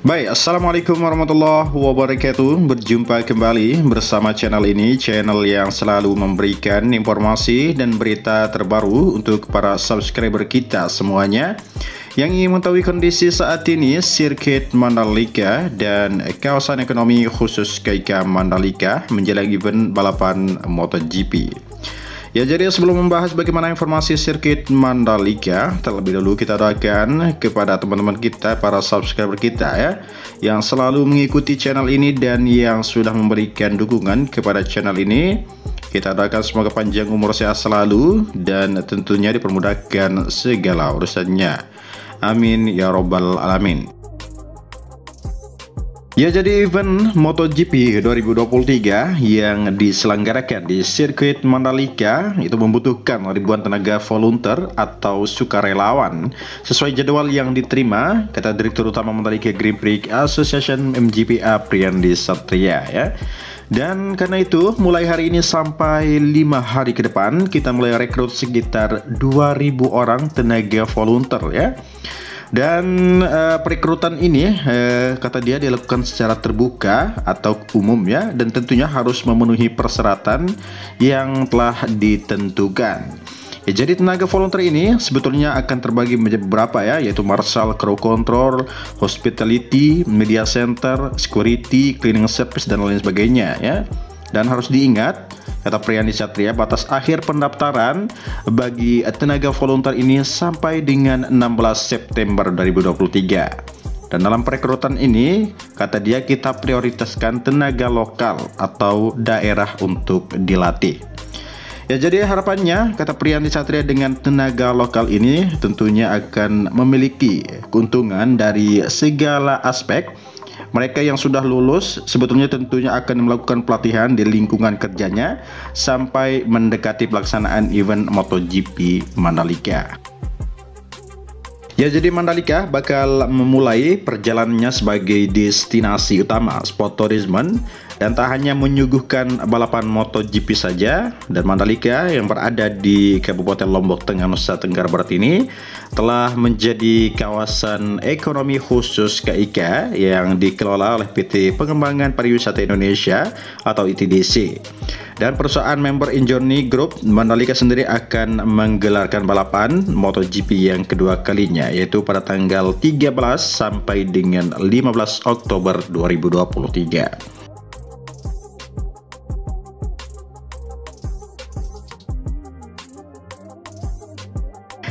Baik, Assalamualaikum warahmatullahi wabarakatuh. Berjumpa kembali bersama channel ini, channel yang selalu memberikan informasi dan berita terbaru untuk para subscriber kita semuanya yang ingin mengetahui kondisi saat ini sirkuit Mandalika dan kawasan ekonomi khusus KK Mandalika menjelang event balapan MotoGP. Ya, jadi sebelum membahas bagaimana informasi sirkuit Mandalika, terlebih dahulu kita doakan kepada teman-teman kita, para subscriber kita ya, yang selalu mengikuti channel ini dan yang sudah memberikan dukungan kepada channel ini. Kita doakan semoga panjang umur, sehat selalu, dan tentunya dipermudahkan segala urusannya. Amin ya robbal alamin. Ya, jadi event MotoGP 2023 yang diselenggarakan di sirkuit Mandalika itu membutuhkan ribuan tenaga volunteer atau sukarelawan sesuai jadwal yang diterima, kata Direktur Utama Mandalika Grand Prix Association MGPA Priyandi Satria ya. Dan karena itu mulai hari ini sampai 5 hari ke depan kita mulai rekrut sekitar 2.000 orang tenaga volunteer ya. Dan perekrutan ini kata dia dilakukan secara terbuka atau umum ya, dan tentunya harus memenuhi persyaratan yang telah ditentukan. Ya, jadi tenaga volunteer ini sebetulnya akan terbagi menjadi beberapa ya, yaitu marshal, crew control, hospitality, media center, security, cleaning service, dan lain sebagainya ya. Dan harus diingat, kata Priyandi Satria, batas akhir pendaftaran bagi tenaga volunteer ini sampai dengan 16 September 2023. Dan dalam perekrutan ini, kata dia, kita prioritaskan tenaga lokal atau daerah untuk dilatih. Ya, jadi harapannya, kata Priyandi Satria, dengan tenaga lokal ini tentunya akan memiliki keuntungan dari segala aspek. Mereka yang sudah lulus sebetulnya tentunya akan melakukan pelatihan di lingkungan kerjanya sampai mendekati pelaksanaan event MotoGP Mandalika. Ya, jadi Mandalika bakal memulai perjalanannya sebagai destinasi utama sport tourism dan tak hanya menyuguhkan balapan MotoGP saja. Dan Mandalika yang berada di Kabupaten Lombok Tengah, Nusa Tenggara Barat ini telah menjadi kawasan ekonomi khusus KIK yang dikelola oleh PT Pengembangan Pariwisata Indonesia atau ITDC. Dan perusahaan member Injourney Group, Mandalika sendiri akan menggelarkan balapan MotoGP yang kedua kalinya, yaitu pada tanggal 13 sampai dengan 15 Oktober 2023.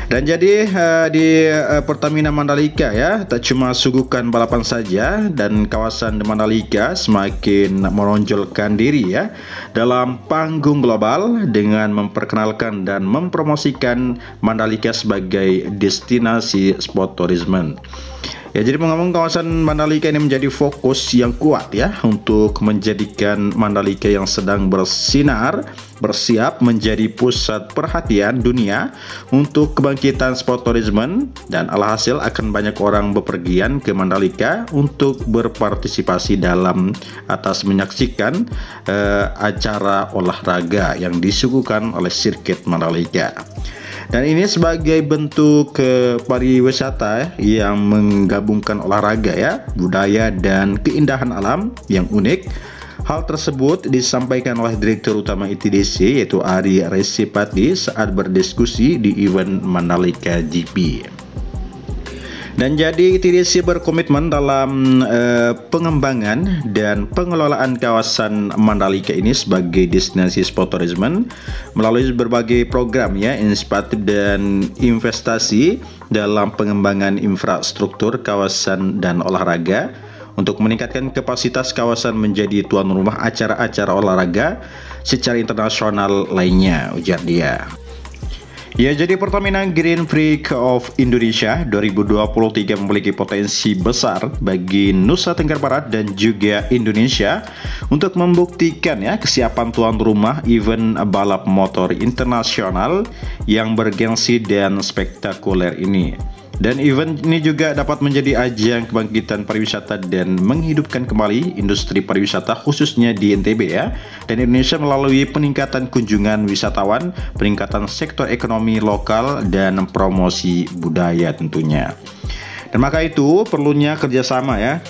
Dan jadi di Pertamina Mandalika ya, tak cuma suguhkan balapan saja, dan kawasan Mandalika semakin menonjolkan diri ya dalam panggung global dengan memperkenalkan dan mempromosikan Mandalika sebagai destinasi sport tourism. Ya, jadi mengomong kawasan Mandalika ini menjadi fokus yang kuat ya untuk menjadikan Mandalika yang sedang bersinar bersiap menjadi pusat perhatian dunia untuk kebangkitan sport tourism, dan alhasil akan banyak orang bepergian ke Mandalika untuk berpartisipasi dalam atas menyaksikan acara olahraga yang disuguhkan oleh sirkuit Mandalika. Dan ini sebagai bentuk pariwisata yang menggabungkan olahraga ya, budaya, dan keindahan alam yang unik. Hal tersebut disampaikan oleh Direktur Utama ITDC yaitu Ari Resipati saat berdiskusi di event Mandalika GP. Dan jadi ITDC berkomitmen dalam pengembangan dan pengelolaan kawasan Mandalika ini sebagai destinasi sport tourism melalui berbagai program ya, inisiatif dan investasi dalam pengembangan infrastruktur kawasan dan olahraga untuk meningkatkan kapasitas kawasan menjadi tuan rumah acara-acara olahraga secara internasional lainnya, ujar dia. Ya, jadi Pertamina Grand Prix of Indonesia 2023 memiliki potensi besar bagi Nusa Tenggara Barat dan juga Indonesia untuk membuktikan ya kesiapan tuan rumah event balap motor internasional yang bergengsi dan spektakuler ini. Dan event ini juga dapat menjadi ajang kebangkitan pariwisata dan menghidupkan kembali industri pariwisata khususnya di NTB ya, dan Indonesia melalui peningkatan kunjungan wisatawan, peningkatan sektor ekonomi lokal, dan promosi budaya tentunya. Dan maka itu perlunya kerjasama ya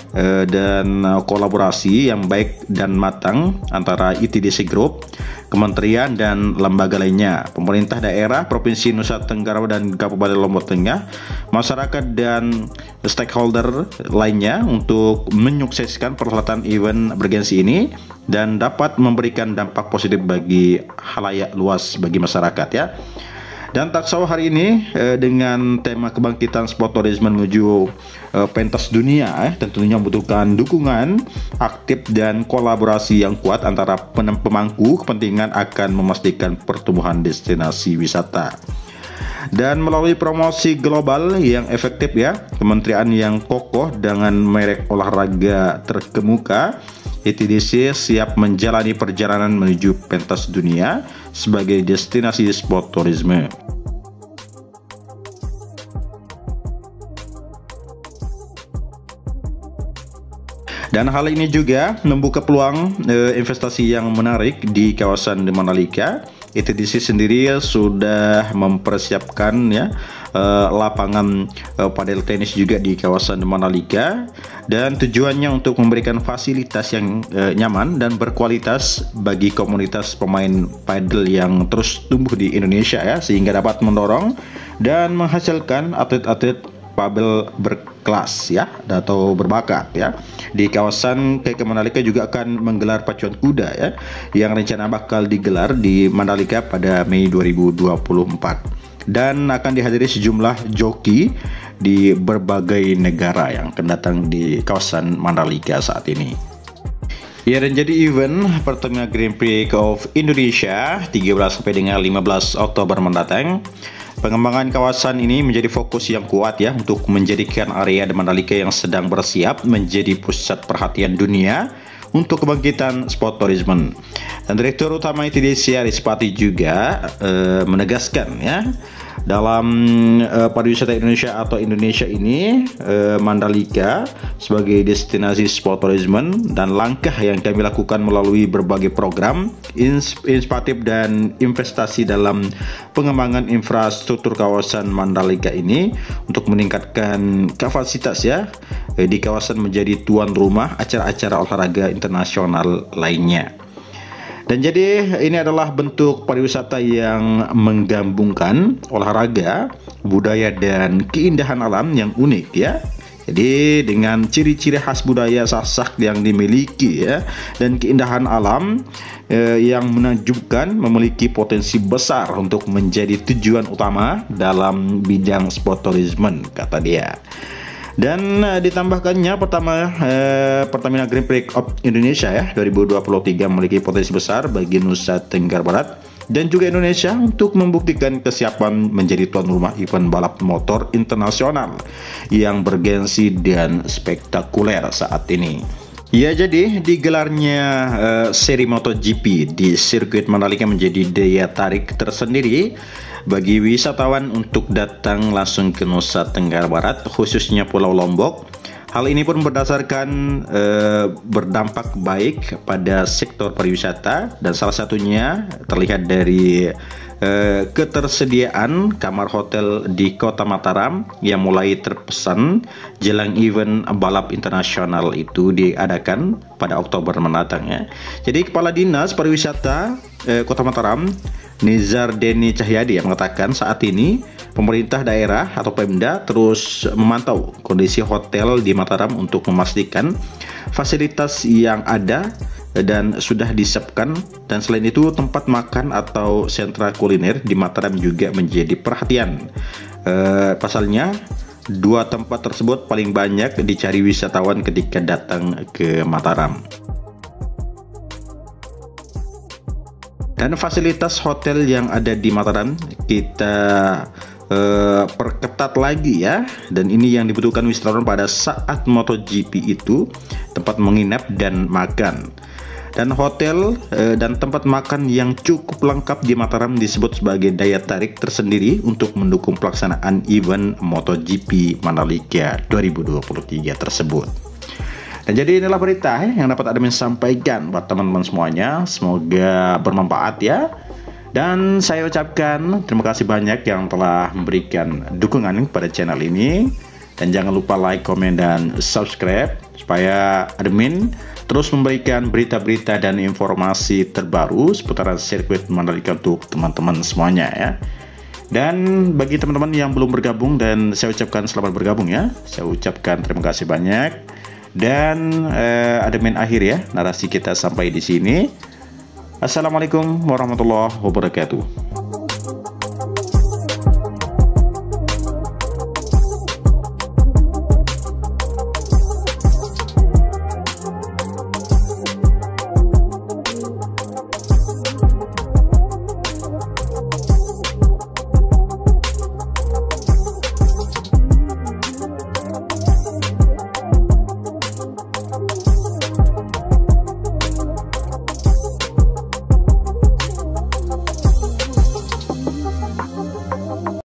dan kolaborasi yang baik dan matang antara ITDC Group, kementerian dan lembaga lainnya, pemerintah daerah, Provinsi Nusa Tenggara dan Kabupaten Lombok Tengah, masyarakat dan stakeholder lainnya untuk menyukseskan perhelatan event bergensi ini dan dapat memberikan dampak positif bagi khalayak luas, bagi masyarakat ya. Dan Talkshow hari ini dengan tema kebangkitan sport tourism menuju pentas dunia tentunya membutuhkan dukungan aktif dan kolaborasi yang kuat antara pemangku kepentingan akan memastikan pertumbuhan destinasi wisata. Dan melalui promosi global yang efektif ya, kementerian yang kokoh dengan merek olahraga terkemuka, ITDC siap menjalani perjalanan menuju pentas dunia sebagai destinasi sport tourism. Dan hal ini juga membuka peluang investasi yang menarik di kawasan Mandalika. ITDC sendiri sudah mempersiapkan ya lapangan padel tenis juga di kawasan Mandalika, dan tujuannya untuk memberikan fasilitas yang nyaman dan berkualitas bagi komunitas pemain padel yang terus tumbuh di Indonesia ya, sehingga dapat mendorong dan menghasilkan atlet-atlet padel berkelas ya atau berbakat ya. Di kawasan KK Mandalika juga akan menggelar pacuan kuda ya, yang rencana bakal digelar di Mandalika pada Mei 2024 dan akan dihadiri sejumlah joki di berbagai negara yang akan datang di kawasan Mandalika saat ini. Ya, dan jadi event Pertamina Grand Prix of Indonesia 13 sampai dengan 15 Oktober mendatang. Pengembangan kawasan ini menjadi fokus yang kuat ya untuk menjadikan area Mandalika yang sedang bersiap menjadi pusat perhatian dunia untuk kebangkitan sport tourism. Dan Direktur Utama ITDC Arispati juga menegaskan ya, dalam pariwisata Indonesia atau Indonesia ini Mandalika sebagai destinasi sport tourism, dan langkah yang kami lakukan melalui berbagai program inspiratif dan investasi dalam pengembangan infrastruktur kawasan Mandalika ini untuk meningkatkan kapasitas ya di kawasan menjadi tuan rumah acara-acara olahraga internasional lainnya. Dan jadi ini adalah bentuk pariwisata yang menggabungkan olahraga, budaya dan keindahan alam yang unik ya. Jadi dengan ciri-ciri khas budaya Sasak yang dimiliki ya, dan keindahan alam yang menakjubkan, memiliki potensi besar untuk menjadi tujuan utama dalam bidang sport tourism, kata dia. Dan ditambahkannya Pertamina Grand Prix of Indonesia ya 2023 memiliki potensi besar bagi Nusa Tenggara Barat dan juga Indonesia untuk membuktikan kesiapan menjadi tuan rumah event balap motor internasional yang bergensi dan spektakuler saat ini. Ya, jadi digelarnya seri MotoGP di sirkuit Mandalika menjadi daya tarik tersendiri bagi wisatawan untuk datang langsung ke Nusa Tenggara Barat, khususnya Pulau Lombok. Hal ini pun berdampak baik pada sektor pariwisata, dan salah satunya terlihat dari ketersediaan kamar hotel di Kota Mataram yang mulai terpesan jelang event balap internasional itu diadakan pada Oktober mendatang ya. Jadi Kepala Dinas Pariwisata Kota Mataram, Nizar Deni Cahyadi, yang mengatakan saat ini pemerintah daerah atau Pemda terus memantau kondisi hotel di Mataram untuk memastikan fasilitas yang ada dan sudah disiapkan, dan selain itu tempat makan atau sentra kuliner di Mataram juga menjadi perhatian. Pasalnya 2 tempat tersebut paling banyak dicari wisatawan ketika datang ke Mataram. Dan fasilitas hotel yang ada di Mataram kita perketat lagi ya, dan ini yang dibutuhkan wisatawan pada saat MotoGP itu, tempat menginap dan makan. Dan hotel dan tempat makan yang cukup lengkap di Mataram disebut sebagai daya tarik tersendiri untuk mendukung pelaksanaan event MotoGP Mandalika 2023 tersebut. Dan jadi inilah berita yang dapat admin sampaikan buat teman-teman semuanya. Semoga bermanfaat ya. Dan saya ucapkan terima kasih banyak yang telah memberikan dukungan pada channel ini. Dan jangan lupa like, komen, dan subscribe supaya admin terus memberikan berita-berita dan informasi terbaru seputaran sirkuit Mandalika untuk teman-teman semuanya ya. Dan bagi teman-teman yang belum bergabung, dan saya ucapkan selamat bergabung ya. Saya ucapkan terima kasih banyak. Dan admin akhir ya narasi kita sampai di sini. Assalamualaikum warahmatullahi wabarakatuh.